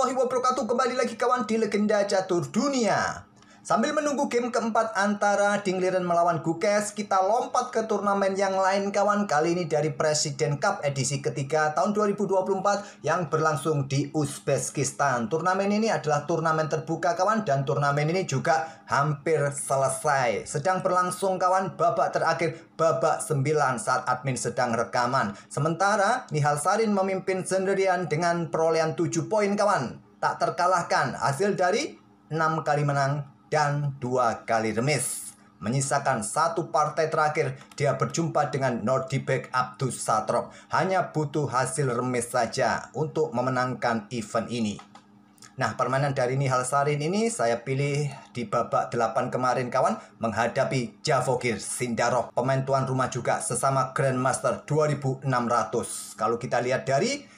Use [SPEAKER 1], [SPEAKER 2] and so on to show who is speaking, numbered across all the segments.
[SPEAKER 1] warahmatullahi wabarakatuh. Kembali lagi kawan di Legenda Catur Dunia. Sambil menunggu game keempat antara Dingliren melawan Gukes, kita lompat ke turnamen yang lain kawan. Kali ini dari Presiden Cup edisi ketiga tahun 2024 yang berlangsung di Uzbekistan. Turnamen ini adalah turnamen terbuka kawan, dan turnamen ini juga hampir selesai. Sedang berlangsung kawan babak terakhir, babak 9 saat admin sedang rekaman. Sementara Nihal Sarin memimpin sendirian dengan perolehan 7 poin kawan. Tak terkalahkan, hasil dari 6 kali menang dan 2 kali remis. Menyisakan satu partai terakhir, dia berjumpa dengan Nordibek Abdus Satrop. Hanya butuh hasil remis saja untuk memenangkan event ini. Nah, permainan dari Nihal Sarin ini saya pilih di babak 8 kemarin kawan, menghadapi Javogir Sindarov, pemain tuan rumah juga, sesama Grandmaster 2600. Kalau kita lihat dari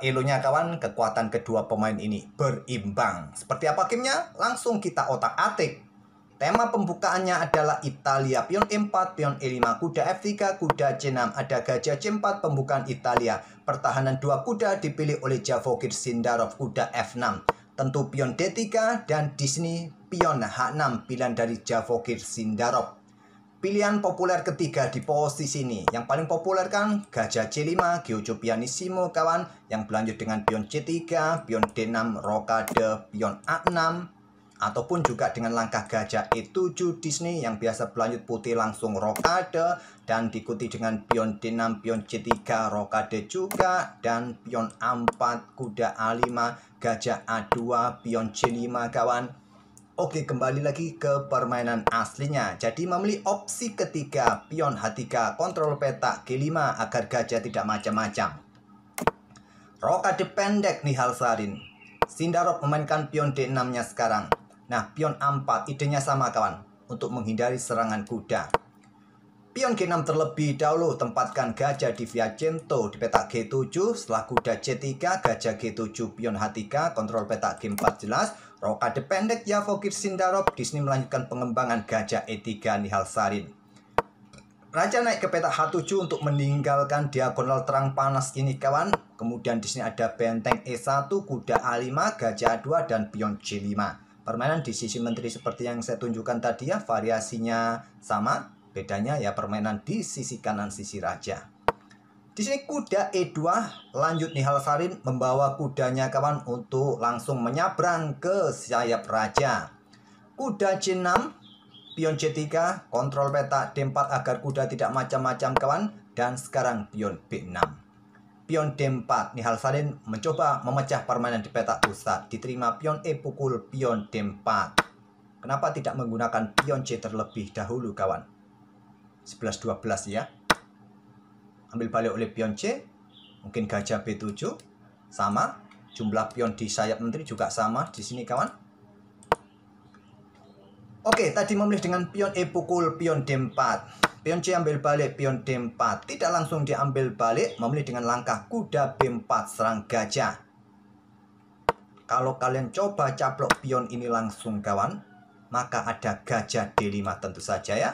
[SPEAKER 1] elonya kawan, kekuatan kedua pemain ini berimbang. Seperti apa gamenya? Langsung kita otak-atik. Tema pembukaannya adalah Italia, pion E4, pion E5, kuda F3, kuda C6, ada gajah C4, pembukaan Italia. Pertahanan 2 kuda dipilih oleh Javogir Sindarov, kuda F6. Tentu pion D3, dan di sini pion H6, pilihan dari Javogir Sindarov. Pilihan populer ketiga di posisi ini. Yang paling populer kan gajah C5, Giojo Pianissimo kawan. Yang berlanjut dengan pion C3, pion D6, rokade, pion A6. Ataupun juga dengan langkah gajah E7 di sini yang biasa berlanjut putih langsung rokade. Dan diikuti dengan pion D6, pion C3, rokade juga. Dan pion A4, kuda A5, gajah A2, pion C5 kawan. Oke, kembali lagi ke permainan aslinya. Jadi memilih opsi ketiga, pion H3, kontrol petak G5 agar gajah tidak macam-macam. Rokade pendek Nihal Sarin. Sindarov memainkan pion D6-nya sekarang. Nah, pion A4 idenya sama kawan, untuk menghindari serangan kuda. Pion G6 terlebih dahulu, tempatkan gajah di Viagento di petak G7. Setelah kuda C3, gajah G7, pion H3, kontrol petak G4 jelas. Rokade pendek Javogir Sindarov, di sini melanjutkan pengembangan gajah E3 Nihal Sarin. Raja naik ke petak H7 untuk meninggalkan diagonal terang panas ini kawan. Kemudian di sini ada benteng E1, kuda A5, gajah A2, dan pion C5. Permainan di sisi menteri seperti yang saya tunjukkan tadi ya, variasinya sama. Bedanya ya permainan di sisi kanan sisi raja. Di sini kuda E2, lanjut Nihal Sarin membawa kudanya kawan untuk langsung menyabrang ke sayap raja. Kuda C6, pion C3, kontrol petak D4 agar kuda tidak macam-macam kawan. Dan sekarang pion B6. Pion D4, Nihal Sarin mencoba memecah permainan di petak pusat. Diterima pion E pukul pion D4. Kenapa tidak menggunakan pion C terlebih dahulu kawan? 11-12 ya. Ambil balik oleh pion C. Mungkin gajah B7 sama. Jumlah pion di sayap menteri juga sama di sini kawan. Oke, tadi memilih dengan pion E pukul pion D4. Pion C ambil balik pion D4. Tidak langsung diambil balik, memilih dengan langkah kuda B4 serang gajah. Kalau kalian coba caplok pion ini langsung kawan, maka ada gajah D5 tentu saja ya.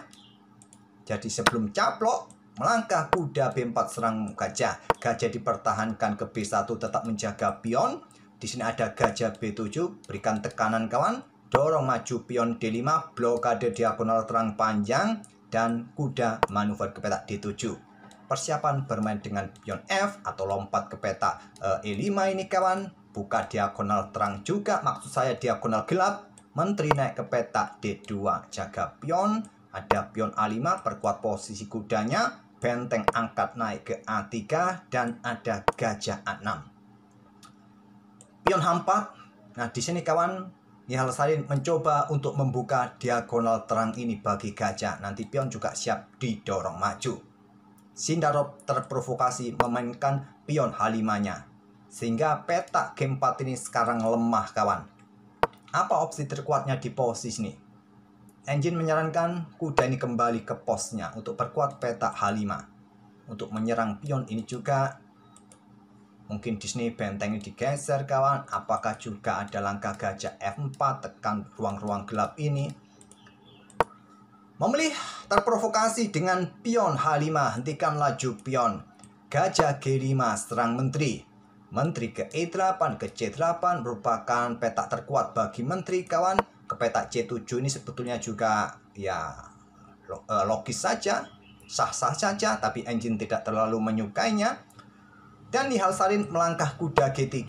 [SPEAKER 1] Jadi sebelum caplok, melangkah kuda B4 serang gajah. Gajah dipertahankan ke B1 tetap menjaga pion. Di sini ada gajah B7, berikan tekanan kawan. Dorong maju pion D5, blokade diagonal terang panjang. Dan kuda manuver ke petak D7. Persiapan bermain dengan pion F atau lompat ke petak E5 ini kawan. Buka diagonal terang juga, maksud saya diagonal gelap. Menteri naik ke petak D2, jaga pion. Ada pion A5, perkuat posisi kudanya. Benteng angkat naik ke A3. Dan ada gajah A6. Pion H4. Nah, di sini kawan, Nihal Sarin mencoba untuk membuka diagonal terang ini bagi gajah. Nanti pion juga siap didorong maju. Sindarov terprovokasi memainkan pion H5-nya. Sehingga petak G4 ini sekarang lemah kawan. Apa opsi terkuatnya di posisi ini? Engine menyarankan kuda ini kembali ke posnya untuk perkuat petak H5. Untuk menyerang pion ini juga, mungkin di sini benteng ini digeser kawan. Apakah juga ada langkah gajah F4, tekan ruang-ruang gelap ini. Memilih terprovokasi dengan pion H5, hentikan laju pion. Gajah G5 serang menteri. Menteri ke E8 ke C8 merupakan petak terkuat bagi menteri kawan. Ke petak C7 ini sebetulnya juga ya logis saja, sah-sah saja, tapi engine tidak terlalu menyukainya. Dan Nihal Sarin melangkah kuda G3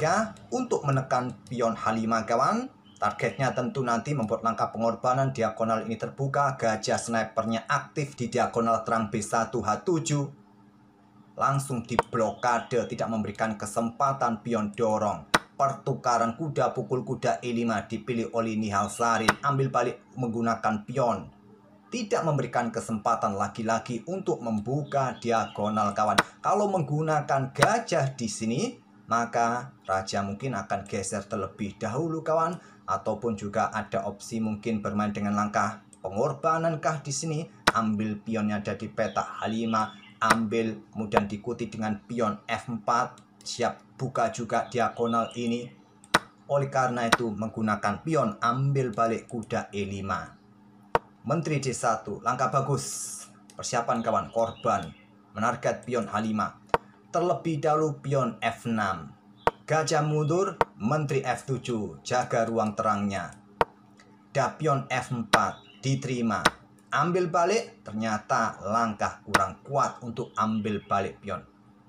[SPEAKER 1] untuk menekan pion H5 kawan. Targetnya tentu nanti membuat langkah pengorbanan. Diagonal ini terbuka, gajah snipernya aktif di diagonal terang B1 H7. Langsung diblokade, tidak memberikan kesempatan pion dorong. Pertukaran kuda, pukul kuda E5 dipilih oleh Nihal Sarin. Ambil balik menggunakan pion. Tidak memberikan kesempatan lagi-lagi untuk membuka diagonal kawan. Kalau menggunakan gajah di sini, maka raja mungkin akan geser terlebih dahulu kawan. Ataupun juga ada opsi mungkin bermain dengan langkah pengorbanankah di sini. Ambil pionnya ada di petak H5. Ambil, kemudian diikuti dengan pion F4, siap buka juga diagonal ini. Oleh karena itu menggunakan pion ambil balik kuda E5. Menteri D1, langkah bagus. Persiapan kawan, korban, menarget pion H5. Terlebih dahulu pion F6. Gajah mundur, Menteri F7, jaga ruang terangnya. Pion F4, diterima. Ambil balik, ternyata langkah kurang kuat untuk ambil balik pion.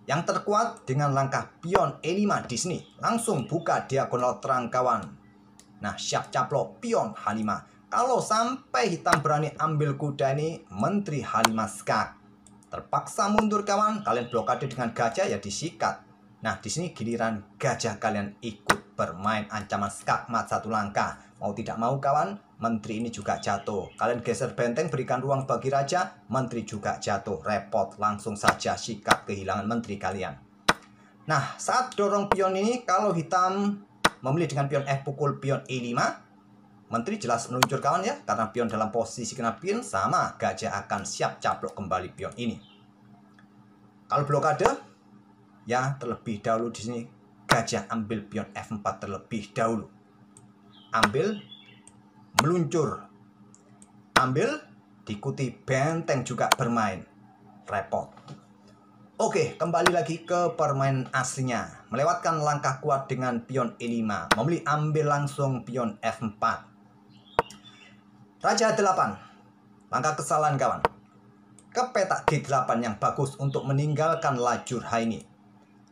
[SPEAKER 1] Yang terkuat dengan langkah pion E5 di sini. Langsung buka diagonal terang kawan. Nah, siap caplok pion H5. Kalau sampai hitam berani ambil kuda ini, Menteri H5 skak. Terpaksa mundur kawan, kalian blokade dengan gajah ya disikat. Nah, di sini giliran gajah kalian ikut bermain ancaman skak mat satu langkah. Mau tidak mau kawan, menteri ini juga jatuh. Kalian geser benteng, berikan ruang bagi raja, menteri juga jatuh. Repot, langsung saja sikat, kehilangan menteri kalian. Nah, saat dorong pion ini, kalau hitam memilih dengan pion F pukul pion E5, menteri jelas meluncur kawan ya, karena pion dalam posisi kena pin, sama gajah akan siap caplok kembali pion ini. Kalau blokade, ya terlebih dahulu di sini gajah ambil pion F4 terlebih dahulu. Ambil, meluncur. Ambil, diikuti benteng juga bermain. Repot. Oke, kembali lagi ke permainan aslinya. Melewatkan langkah kuat dengan pion E5. Memilih ambil langsung pion F4. Raja 8. Langkah kesalahan kawan. Ke petak G8 yang bagus untuk meninggalkan lajur H ini.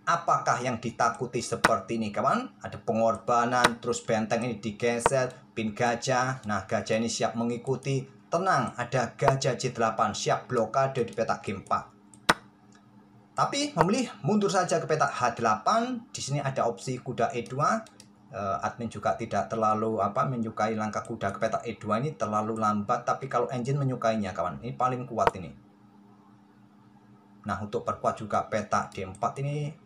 [SPEAKER 1] Apakah yang ditakuti seperti ini kawan? Ada pengorbanan, terus benteng ini digeser, pin gajah. Nah, gajah ini siap mengikuti. Tenang, ada gajah J8 siap blokade di petak G4. Tapi memilih mundur saja ke petak H8. Di sini ada opsi kuda E2. Admin juga tidak terlalu menyukai langkah kuda ke petak E2 ini, terlalu lambat. Tapi kalau engine menyukainya kawan, ini paling kuat ini. Nah, untuk perkuat juga petak D4 ini.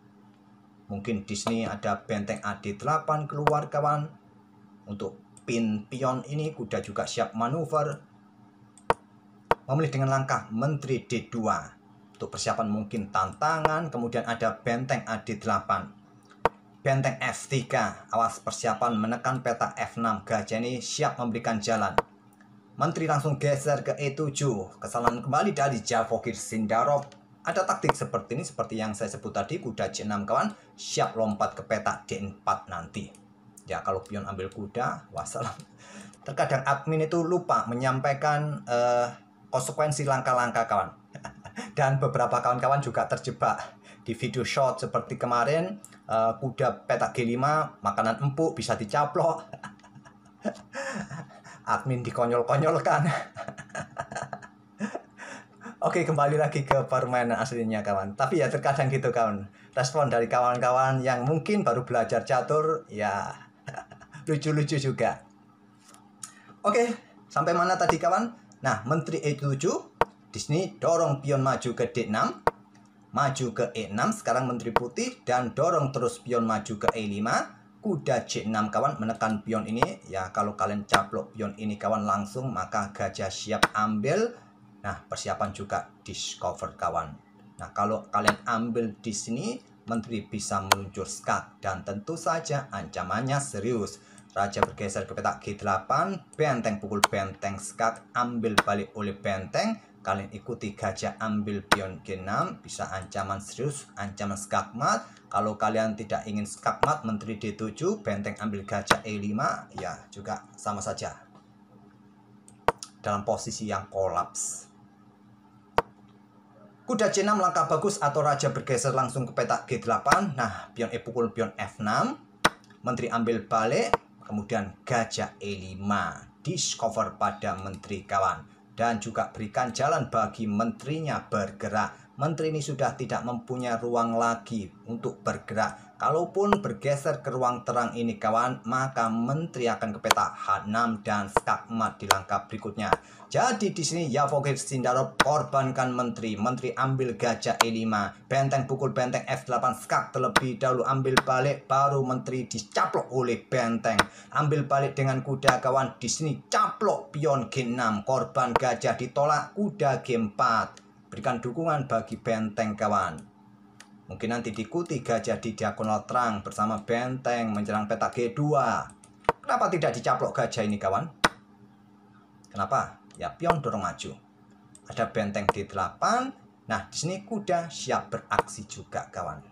[SPEAKER 1] Mungkin di sini ada benteng AD8 keluar kawan. Untuk pin pion ini kuda juga siap manuver. Memilih dengan langkah menteri D2. Untuk persiapan mungkin tantangan. Kemudian ada benteng AD8. Benteng F3. Awas persiapan menekan petak F6. Gajah ini siap memberikan jalan. Menteri langsung geser ke E7. Kesalahan kembali dari Javokir Sindarov. Ada taktik seperti ini, seperti yang saya sebut tadi, kuda C6 kawan, siap lompat ke petak D4 nanti. Ya, kalau pion ambil kuda, wassalam. Terkadang admin itu lupa menyampaikan konsekuensi langkah-langkah kawan. Dan beberapa kawan-kawan juga terjebak di video short seperti kemarin, kuda petak G5, makanan empuk bisa dicaplok. Admin dikonyol-konyolkan. Oke, kembali lagi ke permainan aslinya kawan. Tapi ya terkadang gitu kawan. Respon dari kawan-kawan yang mungkin baru belajar catur, ya lucu-lucu juga. Oke, sampai mana tadi kawan? Nah, menteri E7 di sini dorong pion maju ke D6, maju ke E6. Sekarang menteri putih dan dorong terus pion maju ke E5. Kuda C6 kawan menekan pion ini. Ya, kalau kalian caplok pion ini kawan langsung, maka gajah siap ambil. Nah, persiapan juga discover kawan. Nah, kalau kalian ambil di sini, menteri bisa meluncur skak. Dan tentu saja ancamannya serius. Raja bergeser ke petak G8, benteng pukul benteng skak, ambil balik oleh benteng. kalian ikuti gajah ambil pion G6, bisa ancaman serius, ancaman skakmat. Kalau kalian tidak ingin skakmat, menteri D7, benteng ambil gajah E5, ya juga sama saja. Dalam posisi yang kolaps. Kuda C6 langkah bagus atau raja bergeser langsung ke petak G8. Nah, pion E pukul pion F6, menteri ambil balik, kemudian gajah E5. Discover pada menteri kawan. Dan juga berikan jalan bagi menterinya bergerak. Menteri ini sudah tidak mempunyai ruang lagi untuk bergerak. Kalaupun bergeser ke ruang terang ini kawan, maka menteri akan ke peta H6 dan skakmat di langkah berikutnya. Jadi di sini Yavogir Sindarov korbankan menteri. Menteri ambil gajah E5, benteng pukul benteng F8, skak terlebih dahulu ambil balik, baru menteri dicaplok oleh benteng. Ambil balik dengan kuda kawan, di sini caplok pion G6, korban gajah ditolak, kuda G4. Berikan dukungan bagi benteng kawan. Mungkin nanti diikuti gajah di diagonal terang bersama benteng menjelang petak G2. Kenapa tidak dicaplok gajah ini kawan? Kenapa? Ya pion dorong maju. Ada benteng D8. Nah, di sini kuda siap beraksi juga kawan.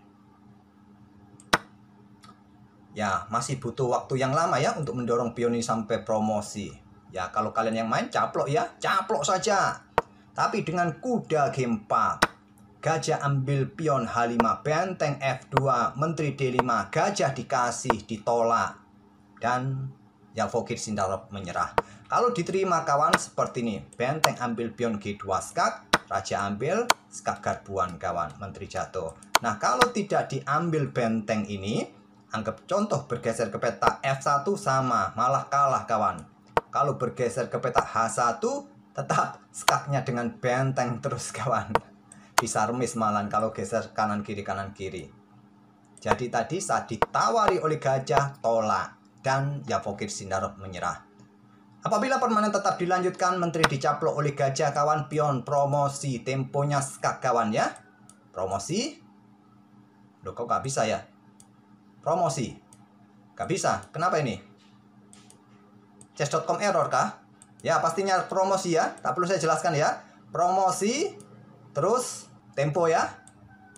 [SPEAKER 1] Ya, masih butuh waktu yang lama ya untuk mendorong pion ini sampai promosi. Ya, kalau kalian yang main caplok ya, caplok saja. Tapi dengan kuda G4, gajah ambil pion H5, benteng F2, menteri D5, gajah dikasih, ditolak. Dan Yavogir Sindarov menyerah. Kalau diterima kawan seperti ini, benteng ambil pion G2 skak, raja ambil, skak garbuan kawan, menteri jatuh. Nah, kalau tidak diambil benteng ini, anggap contoh bergeser ke peta F1 sama, malah kalah kawan. Kalau bergeser ke peta H1, tetap skaknya dengan benteng terus kawan. Bisa remis malah kalau geser kanan kiri. Jadi tadi saat ditawari oleh gajah tolak dan Yavogir Sindarov menyerah. Apabila permainan tetap dilanjutkan, menteri dicaplok oleh gajah kawan, pion promosi, temponya skak kawan ya. Promosi. Loh kok gak bisa ya? Promosi. Gak bisa. Kenapa ini? Chess.com error kah? Ya pastinya promosi ya, tak perlu saya jelaskan ya. Promosi, terus tempo ya.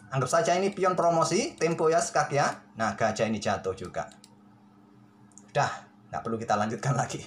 [SPEAKER 1] Anggap saja ini pion promosi, tempo ya, skak ya. Nah gajah ini jatuh juga. Udah, nggak perlu kita lanjutkan lagi.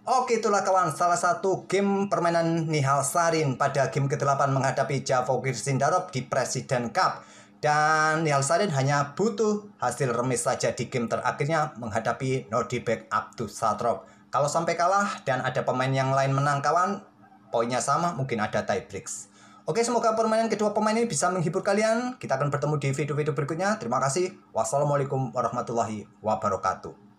[SPEAKER 1] Oke, itulah kawan salah satu game permainan Nihal Sarin pada game ke-8 menghadapi Yavogir Sindarov di Presiden Cup. Dan Nihal Sarin hanya butuh hasil remis saja di game terakhirnya menghadapi Nordibek Abdusatorov. Kalau sampai kalah dan ada pemain yang lain menang kawan, poinnya sama, mungkin ada tie breaks. Oke, semoga permainan kedua pemain ini bisa menghibur kalian. Kita akan bertemu di video-video berikutnya. Terima kasih. Wassalamualaikum warahmatullahi wabarakatuh.